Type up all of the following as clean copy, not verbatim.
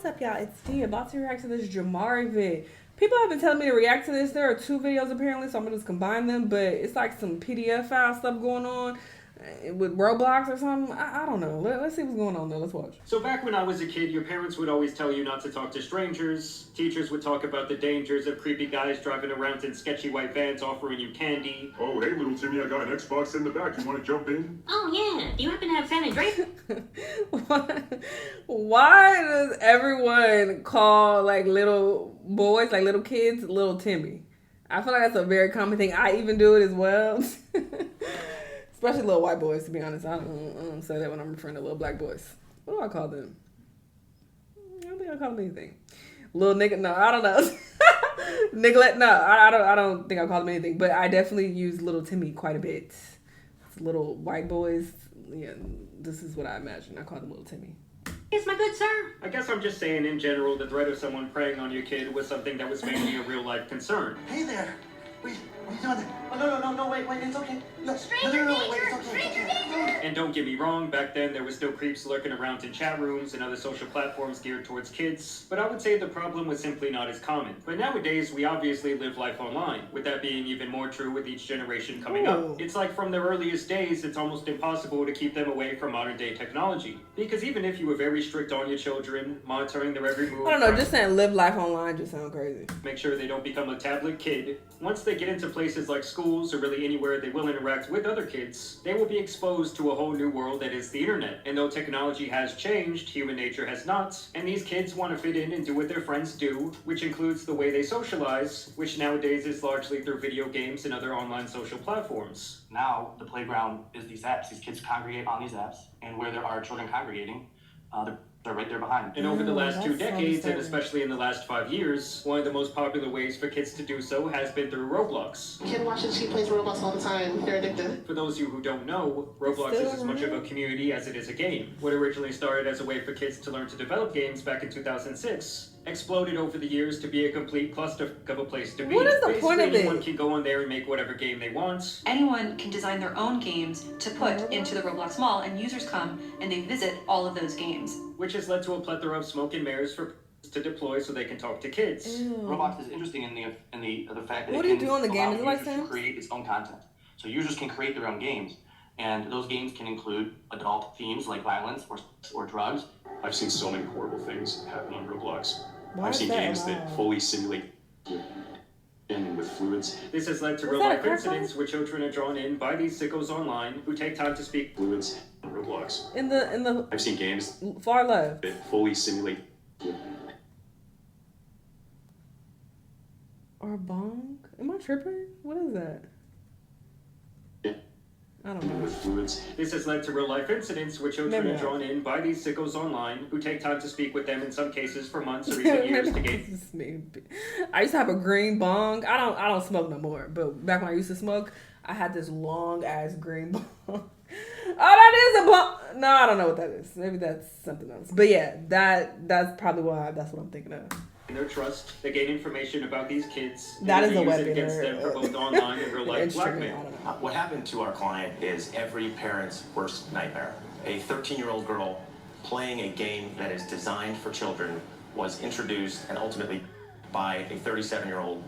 What's up, y'all? It's D. About to react to this Jamari vid. People have been telling me to react to this. There are two videos apparently, so I'm gonna just combine them. But it's like some PDF file stuff going on with Roblox or something. I don't know. Let's see what's going on though. Let's watch. So back when I was a kid, your parents would always tell you not to talk to strangers. Teachers would talk about the dangers of creepy guys driving around in sketchy white vans offering you candy. Oh, hey, little Timmy, I got an Xbox in the back. You want to jump in? Oh, yeah. Do you happen to have San Andreas? Why does everyone call like little boys, like little kids, little Timmy? I feel like that's a very common thing. I even do it as well. Especially little white boys, to be honest. I don't say that when I'm referring to little black boys. What do I call them? I don't think I call them anything. Little nigga, no, I don't know. Neglect, no, I don't think I call them anything. But I definitely use little Timmy quite a bit. Little white boys, yeah, this is what I imagine. I call them little Timmy. Yes, my good sir. I guess I'm just saying in general, the threat of someone preying on your kid was something that was mainly a real life concern. Hey there. Wait, what are you doing there? Oh, no, wait, it's okay. No, Stranger wait, danger! it's okay. Stranger danger! And don't get me wrong, back then there was still creeps lurking around in chat rooms and other social platforms geared towards kids, but I would say the problem was simply not as common. But nowadays, we obviously live life online, with that being even more true with each generation coming up. It's like from their earliest days, it's almost impossible to keep them away from modern day technology. Because even if you were very strict on your children, monitoring their every move... I don't know, just saying live life online just sounds crazy. Make sure they don't become a tablet kid. Once they get into places like schools or really anywhere they will interact with other kids, they will be exposed to a whole new world that is the internet. And though technology has changed, human nature has not. And these kids want to fit in and do what their friends do, which includes the way they socialize, which nowadays is largely through video games and other online social platforms. Now, the playground is these apps. These kids congregate on these apps, and where there are children congregating, they're right there behind. And over the last 2 decades, and especially in the last 5 years, one of the most popular ways for kids to do so has been through Roblox. Kid watches, she plays Roblox all the time. They're addicted. For those of you who don't know, Roblox is as much of a community as it is a game. What originally started as a way for kids to learn to develop games back in 2006 exploded over the years to be a complete cluster of a place to be. What is the point of it? Anyone can go on there and make whatever game they want. Anyone can design their own games to put into the Roblox mall, and users come and they visit all of those games. Which has led to a plethora of smoke and mirrors for to deploy so they can talk to kids. Roblox is interesting in the fact that What it do you can do on the game? allow Is it like users to Sims? create its own content. So users can create their own games, and those games can include adult themes like violence or drugs. I've seen so many horrible things happen on Roblox. Why I've is seen that games allowed? that fully simulate in with fluids. This has led to Was real that a life crack incidents where children are drawn in by these sickos online who take time to speak Fluids on Roblox. In the I've seen games far left. that fully simulate Or bong? Am I tripping? What is that? I don't know. with fluids. This has led to real life incidents where children Maybe are not. drawn in by these sickos online who take time to speak with them in some cases for months or even years to gain. This is me. I used to have a green bong. I don't smoke no more. But back when I used to smoke, I had this long ass green bong. Oh, that is a bong. No, I don't know what that is. Maybe that's something else. But yeah, that's probably that's what I'm thinking of. Their trust, they gain information about these kids. That and is a use it weapon against them for both online and real life instrument. I blackmail. don't know. What happened to our client is every parent's worst nightmare. A 13-year-old girl playing a game that is designed for children was introduced and ultimately by a 37-year-old.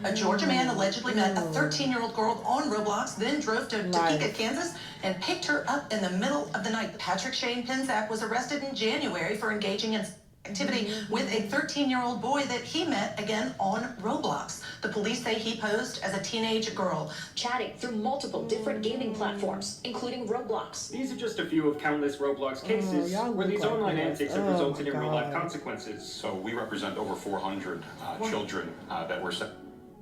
A Georgia man allegedly met a 13-year-old girl on Roblox, then drove to Topeka, Kansas, and picked her up in the middle of the night. Patrick Shane Pensack was arrested in January for engaging in activity with a 13-year-old boy that he met again on Roblox. The police say he posed as a teenage girl. Chatting through multiple different gaming platforms, including Roblox. These are just a few of countless Roblox cases y'all where look these like online that. antics have Oh resulted my in real life God. consequences. So we represent over 400 children that were sexually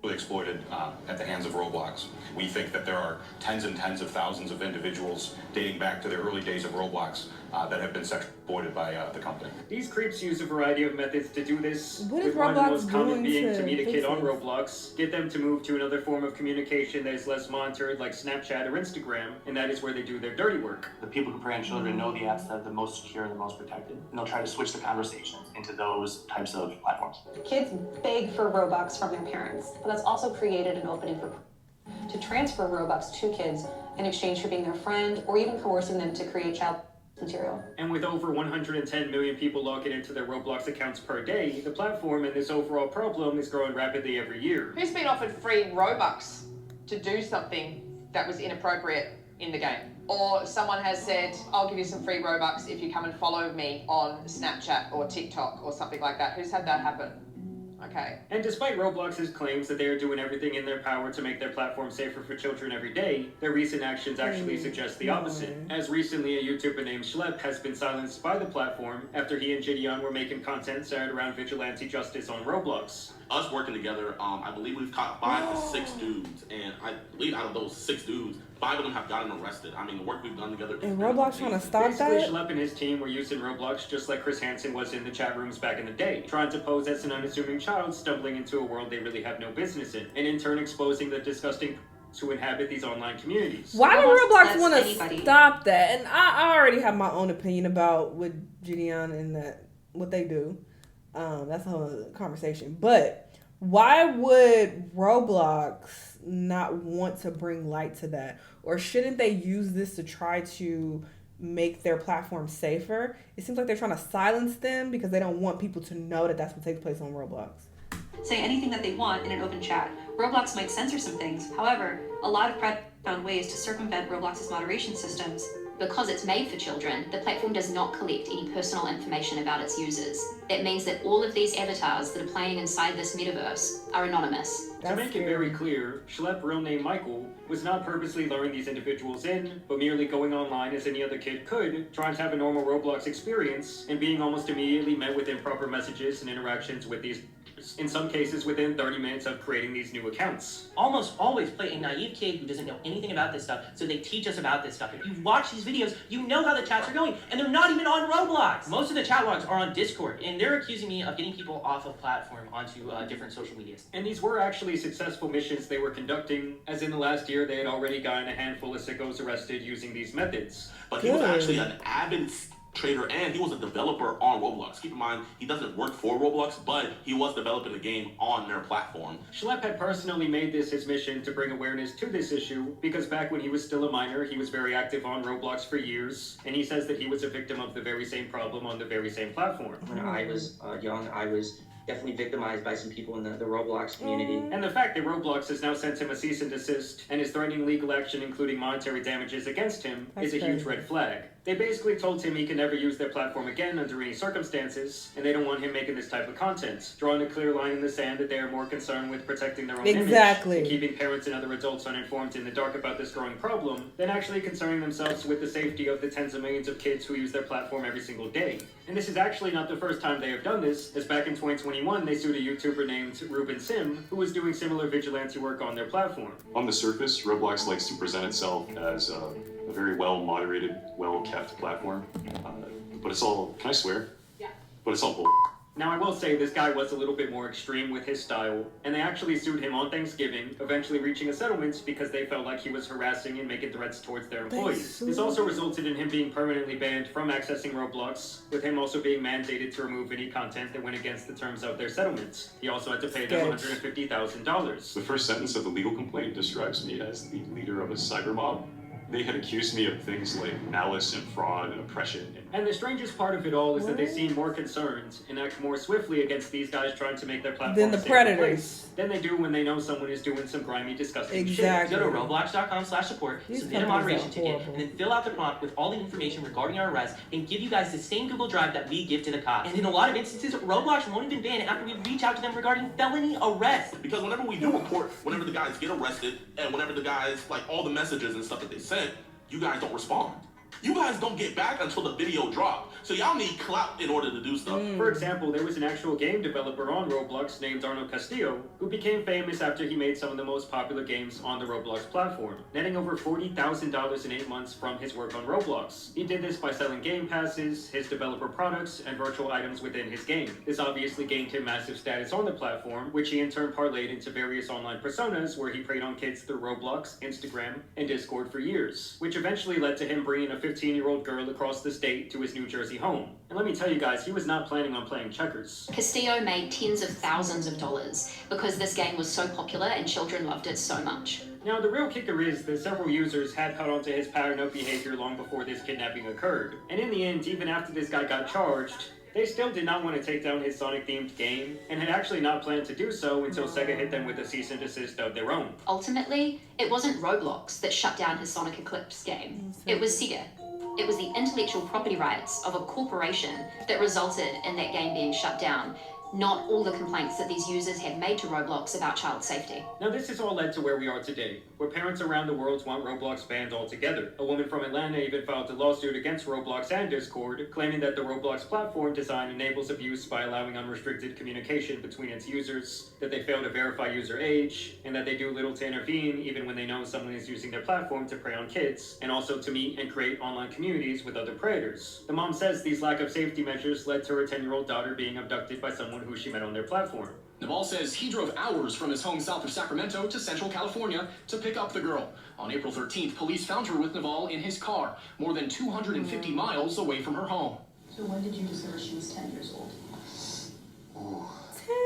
exploited at the hands of Roblox. We think that there are tens and tens of thousands of individuals dating back to the early days of Roblox that have been sexually exploited by the company. These creeps use a variety of methods to do this, What is with one of the Roblox most common doing being to to meet a fix kid on this? Roblox, get them to move to another form of communication that is less monitored like Snapchat or Instagram, and that is where they do their dirty work. The people who prey on children know the apps that are the most secure and the most protected, and they'll try to switch the conversations into those types of platforms. Kids beg for Robux from their parents, but that's also created an opening for to transfer Robux to kids in exchange for being their friend or even coercing them to create child material. And with over 110 million people logging into their Roblox accounts per day, the platform and this overall problem is growing rapidly every year. Who's been offered free Robux to do something that was inappropriate in the game? Or someone has said, I'll give you some free Robux if you come and follow me on Snapchat or TikTok or something like that. Who's had that happen? Okay. And despite Roblox's claims that they are doing everything in their power to make their platform safer for children every day, their recent actions actually suggest the opposite. As recently, a YouTuber named Shanell has been silenced by the platform after he and Gideon were making content centered around vigilante justice on Roblox. Us working together, I believe we've caught 5 to 6 dudes, and I believe out of those 6 dudes, 5 of them have gotten arrested. I mean, the work we've done together. And Roblox trying to stop Basically, that? Shanell and his team were using Roblox just like Chris Hansen was in the chat rooms back in the day, trying to pose as an unassuming child stumbling into a world they really have no business in, and in turn exposing the disgusting to inhabit these online communities. Why do Roblox want to anybody. stop that? And I already have my own opinion about with Gideon and that what they do. That's a whole other conversation. But why would Roblox not want to bring light to that? Or shouldn't they use this to try to make their platform safer? It seems like they're trying to silence them because they don't want people to know that that's what takes place on Roblox. Say anything that they want in an open chat. Roblox might censor some things. However, a lot of press found ways to circumvent Roblox's moderation systems. Because it's made for children, the platform does not collect any personal information about its users. That means that all of these avatars that are playing inside this metaverse are anonymous. To make it very clear, Shanell, real name Michael, was not purposely luring these individuals in, but merely going online as any other kid could, trying to have a normal Roblox experience, and being almost immediately met with improper messages and interactions with these, in some cases within 30 minutes of creating these new accounts. Almost always play a naive kid who doesn't know anything about this stuff, so they teach us about this stuff. If you watch these videos, you know how the chats are going, and they're not even on Roblox. Most of the chat logs are on Discord, and they're accusing me of getting people off of platform onto different social medias. And these were actually successful missions they were conducting, as in the last year they had already gotten a handful of sickos arrested using these methods. But he was actually an avid trader, and he was a developer on Roblox. Keep in mind, he doesn't work for Roblox, but he was developing the game on their platform. Shanell had personally made this his mission to bring awareness to this issue, because back when he was still a minor, he was very active on Roblox for years, and he says that he was a victim of the very same problem on the very same platform. When I was young, I was definitely victimized by some people in the Roblox community. And the fact that Roblox has now sent him a cease and desist and is threatening legal action including monetary damages against him is a huge red flag. They basically told him he can never use their platform again under any circumstances, and they don't want him making this type of content, drawing a clear line in the sand that they are more concerned with protecting their own image and keeping parents and other adults uninformed in the dark about this growing problem than actually concerning themselves with the safety of the tens of millions of kids who use their platform every single day. And this is actually not the first time they have done this, as back in 2021 they sued a YouTuber named Ruben Sim who was doing similar vigilante work on their platform. On the surface, Roblox likes to present itself as a very well-moderated, well-kept platform, but it's all, can I swear? Yeah. But it's all bull. Now I will say this guy was a little bit more extreme with his style, and they actually sued him on Thanksgiving, eventually reaching a settlement because they felt like he was harassing and making threats towards their employees. This also resulted in him being permanently banned from accessing Roblox, with him also being mandated to remove any content that went against the terms of their settlement. He also had to pay them $150,000. The first sentence of the legal complaint describes me as the leader of a cyber mob. They had accused me of things like malice and fraud and oppression. And the strangest part of it all is that they seem more concerned and act more swiftly against these guys trying to make their platform than the predators than they do when they know someone is doing some grimy, disgusting shit. Go to roblox.com/support, submit a moderation ticket, and then fill out the prompt with all the information regarding our arrest and give you guys the same Google Drive that we give to the cops. And in a lot of instances, Roblox won't even ban it after we reach out to them regarding felony arrest. Because whenever we do report, whenever the guys get arrested, and whenever the guys, like all the messages and stuff that they sent, you guys don't respond. You guys don't get back until the video drops. So y'all need clout in order to do stuff. For example, there was an actual game developer on Roblox named Arnold Castillo who became famous after he made some of the most popular games on the Roblox platform, netting over $40,000 in 8 months from his work on Roblox. He did this by selling game passes, his developer products, and virtual items within his game. This obviously gained him massive status on the platform, which he in turn parlayed into various online personas where he preyed on kids through Roblox, Instagram, and Discord for years, which eventually led to him bringing a a 15-year-old girl across the state to his New Jersey home. And let me tell you guys, he was not planning on playing checkers. Castillo made tens of thousands of dollars because this game was so popular and children loved it so much. Now, the real kicker is that several users had caught on to his pattern of behavior long before this kidnapping occurred. And in the end, even after this guy got charged, they still did not want to take down his Sonic-themed game, and had actually not planned to do so until Sega hit them with a cease and desist of their own. Ultimately, it wasn't Roblox that shut down his Sonic Eclipse game. It was Sega. It was the intellectual property rights of a corporation that resulted in that game being shut down, not all the complaints that these users had made to Roblox about child safety. Now this has all led to where we are today, where parents around the world want Roblox banned altogether. A woman from Atlanta even filed a lawsuit against Roblox and Discord, claiming that the Roblox platform design enables abuse by allowing unrestricted communication between its users, that they fail to verify user age, and that they do little to intervene even when they know someone is using their platform to prey on kids, and also to meet and create online communities with other predators. The mom says these lack of safety measures led to her 10-year-old daughter being abducted by someone who she met on their platform. Naval says he drove hours from his home south of Sacramento to Central California to pick up the girl. On April 13th, police found her with Naval in his car, more than 250 miles away from her home. So when did you discover she was 10 years old?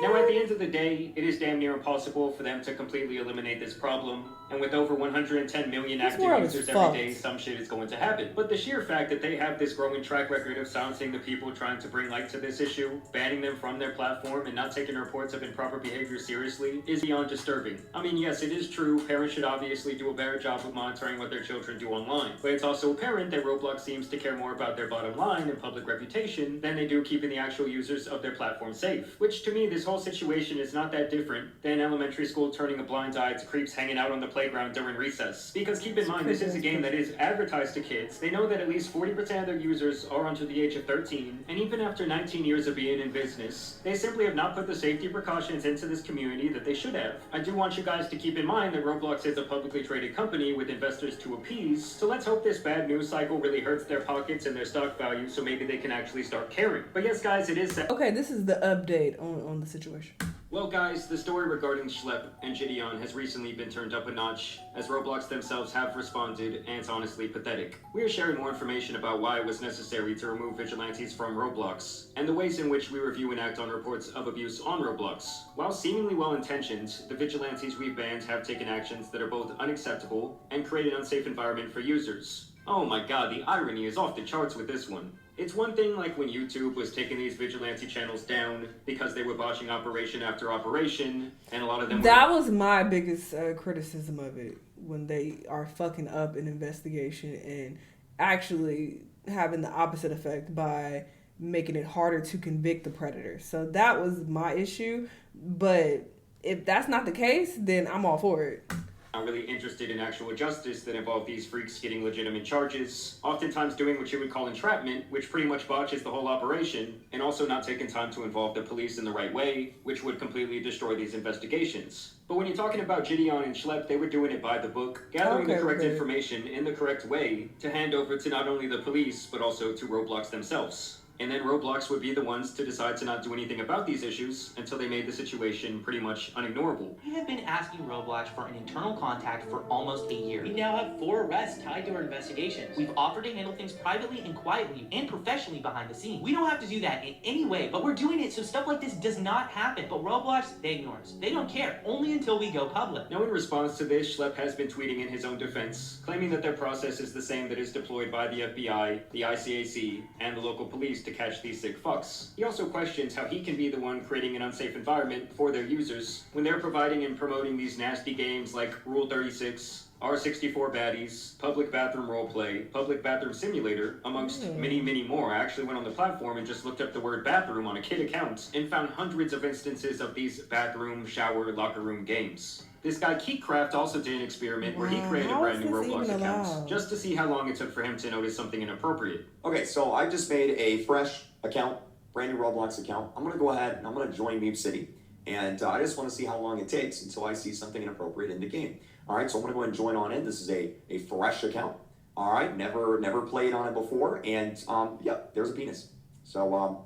Now at the end of the day, it is damn near impossible for them to completely eliminate this problem, and with over 110 million active users every day, some shit is going to happen. But the sheer fact that they have this growing track record of silencing the people trying to bring light to this issue, banning them from their platform, and not taking reports of improper behavior seriously is beyond disturbing. I mean, yes, it is true, parents should obviously do a better job of monitoring what their children do online, but it's also apparent that Roblox seems to care more about their bottom line and public reputation than they do keeping the actual users of their platform safe. Which to me, this whole situation is not that different than elementary school turning a blind eye to creeps hanging out on the playground during recess. Because keep in mind, this is a game that is advertised to kids. They know that at least 40% of their users are under the age of 13, and even after 19 years of being in business, they simply have not put the safety precautions into this community that they should have. I do want you guys to keep in mind that Roblox is a publicly traded company with investors to appease, so let's hope this bad news cycle really hurts their pockets and their stock value, so maybe they can actually start caring. But yes, guys, it is sad. Okay, this is the update on the situation. Well guys, the story regarding Schlep and Gideon has recently been turned up a notch, as Roblox themselves have responded, and it's honestly pathetic. We are sharing more information about why it was necessary to remove vigilantes from Roblox, and the ways in which we review and act on reports of abuse on Roblox. While seemingly well-intentioned, the vigilantes we've banned have taken actions that are both unacceptable and create an unsafe environment for users. Oh my god, the irony is off the charts with this one. It's one thing like when YouTube was taking these vigilante channels down because they were botching operation after operation, and a lot of them That was my biggest criticism of it, when they are fucking up an investigation and actually having the opposite effect by making it harder to convict the predator. So that was my issue, but if that's not the case, then I'm all for it. Not really interested in actual justice that involve these freaks getting legitimate charges, oftentimes doing what you would call entrapment, which pretty much botches the whole operation, and also not taking time to involve the police in the right way, which would completely destroy these investigations. But when you're talking about Gideon and Schlep, they were doing it by the book, gathering the correct information in the correct way to hand over to not only the police, but also to Roblox themselves. And then Roblox would be the ones to decide to not do anything about these issues until they made the situation pretty much unignorable. We have been asking Roblox for an internal contact for almost a year. We now have 4 arrests tied to our investigations. We've offered to handle things privately and quietly and professionally behind the scenes. We don't have to do that in any way, but we're doing it so stuff like this does not happen. But Roblox, they ignore us. They don't care, only until we go public. Now in response to this, Schlep has been tweeting in his own defense, claiming that their process is the same that is deployed by the FBI, the ICAC, and the local police to catch these sick fucks. He also questions how he can be the one creating an unsafe environment for their users when they're providing and promoting these nasty games like Rule 36, R64 Baddies, Public Bathroom Roleplay, Public Bathroom Simulator, amongst many, many more. I actually went on the platform and just looked up the word bathroom on a kid account and found hundreds of instances of these bathroom, shower, locker room games. This guy Keekcraft also did an experiment where he created brand new Roblox accounts just to see how long it took for him to notice something inappropriate. Okay, so I just made a fresh account, brand new Roblox account. I'm gonna go ahead and I'm gonna join Meme City. And I just wanna see how long it takes until I see something inappropriate in the game. All right, so I'm gonna go ahead and join on in. This is a fresh account. All right, never played on it before. And yeah, there's a penis. So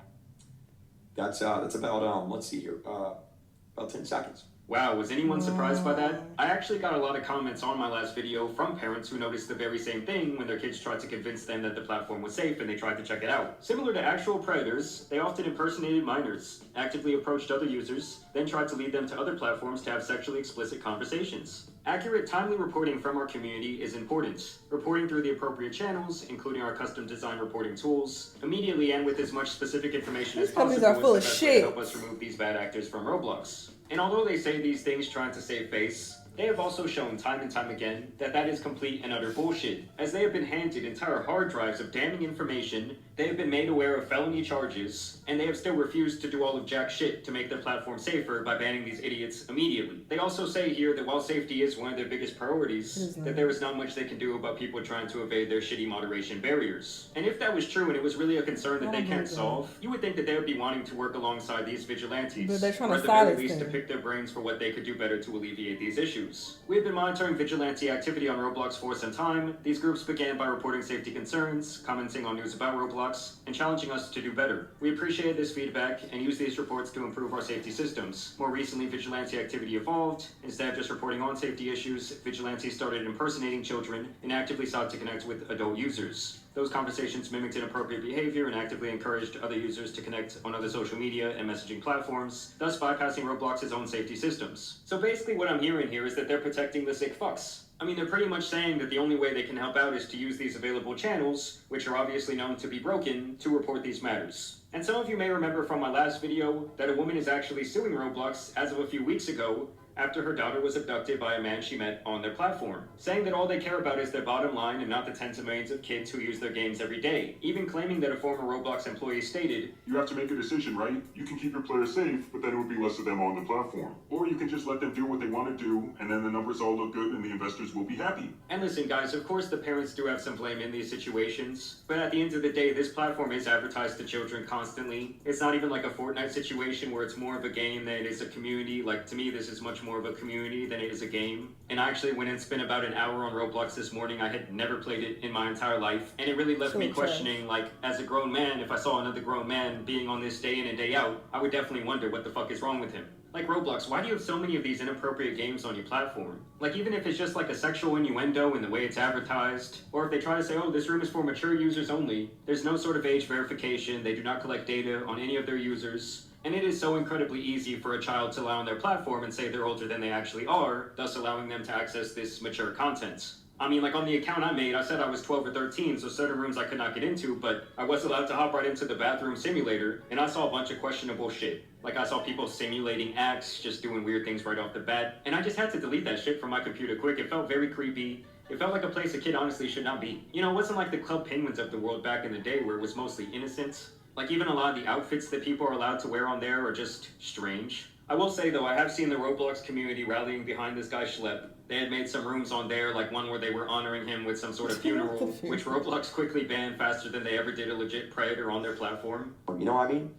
that's about, let's see here, about 10 seconds. Wow, was anyone surprised by that? I actually got a lot of comments on my last video from parents who noticed the very same thing when their kids tried to convince them that the platform was safe and they tried to check it out. Similar to actual predators, they often impersonated minors, actively approached other users, then tried to lead them to other platforms to have sexually explicit conversations. Accurate, timely reporting from our community is important. Reporting through the appropriate channels, including our custom design reporting tools, immediately and with as much specific information as possible, is the best way to help us remove these bad actors from Roblox. And although they say these things trying to save face, they have also shown time and time again that that is complete and utter bullshit, as they have been handed entire hard drives of damning information, they have been made aware of felony charges, and they have still refused to do all of jack shit to make their platform safer by banning these idiots immediately. They also say here that while safety is one of their biggest priorities, that there is not much they can do about people trying to evade their shitty moderation barriers. And if that was true and it was really a concern that they can't solve, you would think that they would be wanting to work alongside these vigilantes, But they're trying or to at the very silence least to them. pick their brains for what they could do better to alleviate these issues. We have been monitoring vigilante activity on Roblox for some time. These groups began by reporting safety concerns, commenting on news about Roblox, and challenging us to do better. We appreciate this feedback and use these reports to improve our safety systems. More recently, vigilante activity evolved. Instead of just reporting on safety issues, vigilantes started impersonating children and actively sought to connect with adult users. Those conversations mimicked inappropriate behavior and actively encouraged other users to connect on other social media and messaging platforms, thus bypassing Roblox's own safety systems. So basically what I'm hearing here is that they're protecting the sick fucks. I mean, they're pretty much saying that the only way they can help out is to use these available channels, which are obviously known to be broken, to report these matters. And some of you may remember from my last video that a woman is actually suing Roblox as of a few weeks ago after her daughter was abducted by a man she met on their platform, saying that all they care about is their bottom line and not the tens of millions of kids who use their games every day, even claiming that a former Roblox employee stated, "You have to make a decision, right? You can keep your players safe, but then it would be less of them on the platform. Or you can just let them do what they want to do, and then the numbers all look good and the investors will be happy." And listen guys, of course the parents do have some blame in these situations, but at the end of the day, this platform is advertised to children constantly. It's not even like a Fortnite situation where it's more of a game than it is a community. Like, to me, this is much more of a community than it is a game. And I actually went and spent about an hour on Roblox this morning. I had never played it in my entire life, and it really left me questioning, like, as a grown man, if I saw another grown man being on this day in and day out, I would definitely wonder what the fuck is wrong with him. Like, Roblox, why do you have so many of these inappropriate games on your platform? Like, even if it's just like a sexual innuendo in the way it's advertised, or if they try to say, oh, this room is for mature users only, there's no sort of age verification, they do not collect data on any of their users, and it is so incredibly easy for a child to lie on their platform and say they're older than they actually are, thus allowing them to access this mature content. I mean, like on the account I made, I said I was 12 or 13, so certain rooms I could not get into, but I was allowed to hop right into the bathroom simulator, and I saw a bunch of questionable shit. Like, I saw people simulating acts, just doing weird things right off the bat, and I just had to delete that shit from my computer quick. It felt very creepy. It felt like a place a kid honestly should not be. You know, it wasn't like the Club Penguins of the world back in the day where it was mostly innocent. Like, even a lot of the outfits that people are allowed to wear on there are just strange. I will say, though, I have seen the Roblox community rallying behind this guy Schlepp. They had made some rooms on there, like one where they were honoring him with some sort of funeral, which Roblox quickly banned faster than they ever did a legit predator on their platform. You know what I mean?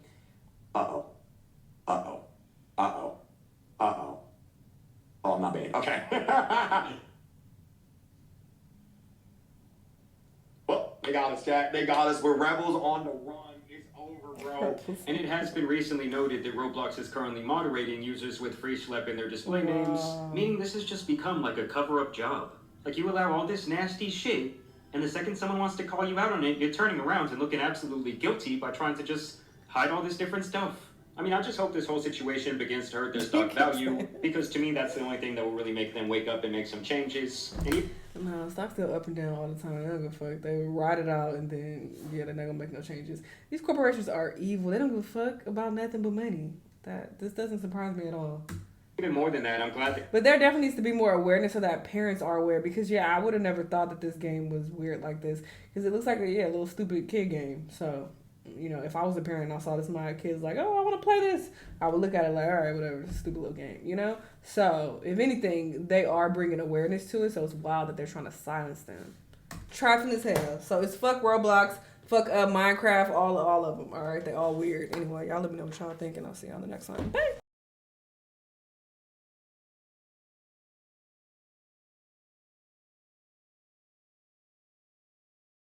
Uh-oh. Uh-oh. Uh-oh. Uh-oh. Oh, I'm not banned. Okay. Well, they got us, Jack. They got us. We're rebels on the run. It's over, bro. And it has been recently noted that Roblox is currently moderating users with free Schlepp in their display names, meaning this has just become like a cover-up job. Like, you allow all this nasty shit, and the second someone wants to call you out on it, you're turning around and looking absolutely guilty by trying to just hide all this different stuff. I mean, I just hope this whole situation begins to hurt their stock value, because to me, that's the only thing that will really make them wake up and make some changes. No, stock's still up and down all the time. They don't give a fuck. They ride it out and then, yeah, they're not gonna make no changes. These corporations are evil. They don't give a fuck about nothing but money. This doesn't surprise me at all. Even more than that, I'm glad that... But there definitely needs to be more awareness so that parents are aware, because, yeah, I would have never thought that this game was weird like this, because it looks like a little stupid kid game, so... You know, if I was a parent and I saw this, my kid's like, oh, I want to play this, I would look at it like, all right, whatever, it's a stupid little game, you know? So, if anything, they are bringing awareness to it, so it's wild that they're trying to silence them. Trifling as hell. So, it's fuck Roblox, fuck Minecraft, all of them, all right? They all weird. Anyway, y'all let me know what y'all think, and I'll see you on the next one. Bye!